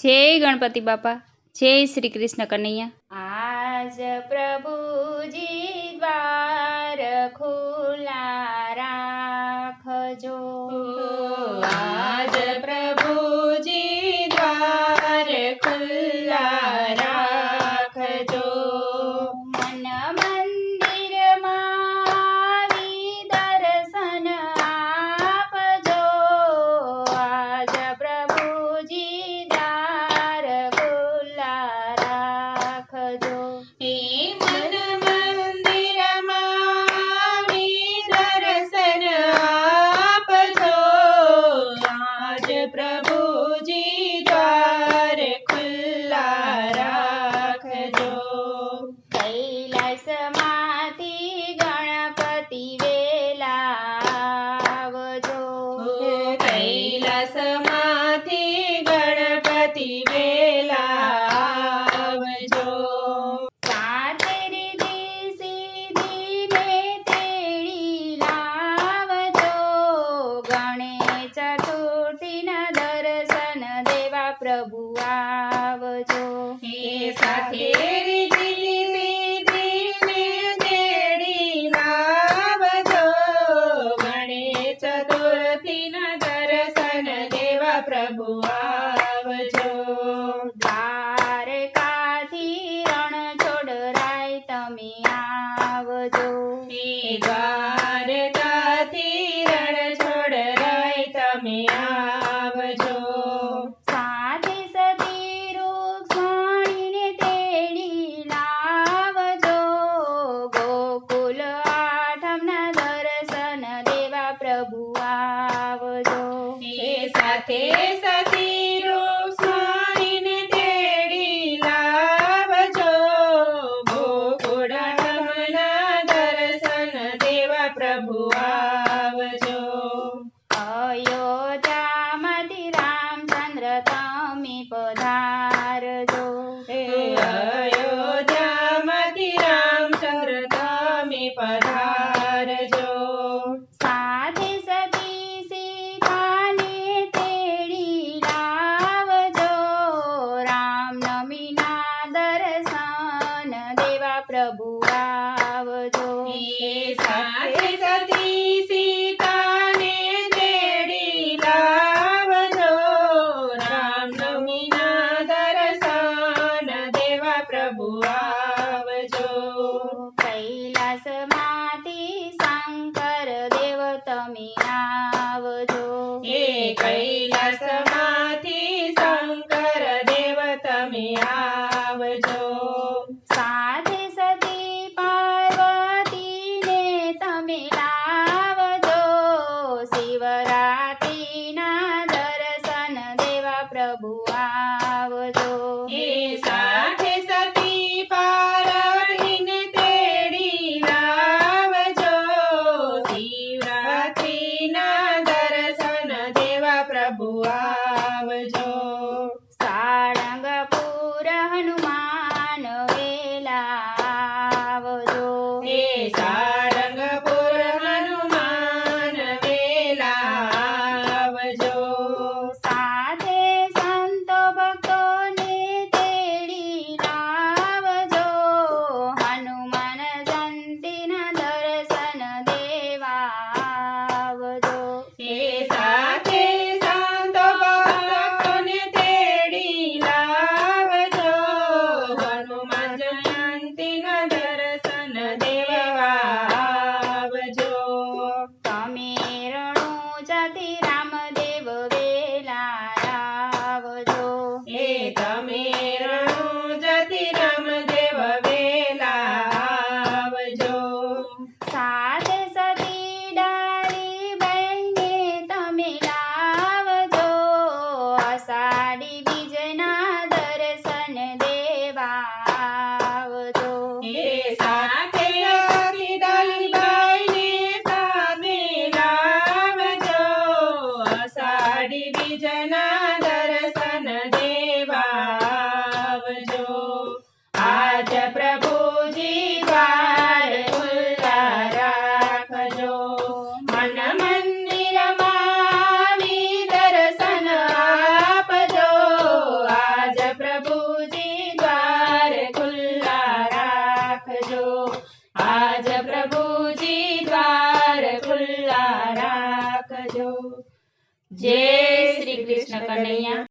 જય ગણપતિ બાપા, જય શ્રી કૃષ્ણ કનૈયા। આજ પ્રભુજી દ્વાર ખુલ્લા રાખજો, આજ પ્રભુજી દ્વાર ખુલ્લા રાખજો। મન મંદિરમાં આવી દર્શન આપજો, આજ પ્રભુજી દ્વાર ખુલ્લા રાખજો। હે મન મંદિરમાં આવી દર્શન આપજો, આજ પ્રભુજી દ્વાર ખુલ્લા રાખજો। કૈલાસમાંથી ગણપતિ વેલા આવજો, કૈલાસમાંથી ગણપતિ વેલા આવજો। સાતે રીધિ સિદ્ધિને તેડી લાવજો, ગણેશ ચતુર્થીના દર્શન દેવા પ્રભુ આવજો। હે સાથે રીતિ સિદ્ધિને તેડી લાવજો, ગણેશ ચતુર્થીના દર્શન દેવા પ્રભુ આવજો। દ્વારકાથી રણછોડરાય તમે આવજો, હે દ્વારકાથી રણછોડરાય તમે આવજો। સાથે સતી રૂક્ષ્મણીને તેડી લાવજો, ગોકુલ આઠમના દર્શન દેવા પ્રભુ આવજો। હે સાથે સતી રૂક્ષ્મણીને તેડી લાવજો, ગોકુળ આઠમના દર્શન દેવા પ્રભુ આવજો। અયોધ્યામાંથી રામચંદ્ર તમે પધારજો, અયોધ્યામાંથી રામચંદ્ર તમે પધારજો। સાથે સતી સીતાને તેડી લાવજો, રામનવમીના દર્શન દેવા પ્રભુ આવજો। હે સાથે સતી સીતાને તેડી લાવજો, રામનવમીના દર્શન દેવા પ્રભુ આવજો। કૈલાસમાંથી શંકર દેવ તમે આવજો, હે કૈલાસમાંથી શંકર દેવ તમે આવજો। સાથે સતી પાર્વતીને તમે લાવજો, શિવરાત્રિના દર્શન દેવા પ્રભુ આવજો। હે સાથે સતી પાર્વતીને તેડી લાવજો, શિવરાત્રિના દર્શન દેવા પ્રભુ આવજો। સાળંગપુર હનુમાન વેલા આવજો, હે સારંગપુર હનુમાન વેલા આવજો। સાથે સંતો ભક્તોને તેડી લાવજો, હનુમાન જયંતીના દર્શન દેવા આવજો। હે સાથે સંતો ભક્તોને તેડી લાવજો, હનુમાન જયંતીના દર્શન દેવા આવજો। તમે રણુજાથી રામદેવ વેલા આવજો, હે તમે રણુજાથી રામદેવ વેલા આવજો। સાથે સતી ડાળી બહેને તમે લાવજો, અષાઢી બીજના દર્શન દેવા આવજો। હે સાથે સતી ડાળીબાઈને તમે લાવજો, અષાઢી બીજના દર્શન દેવા આવજો। આજ પ્રભુજી દ્વાર ખુલ્લા રાખજો, મન મંદિરમાં આવી દર્શન આપજો, આવજો. જય શ્રી કૃષ્ણ કનૈયા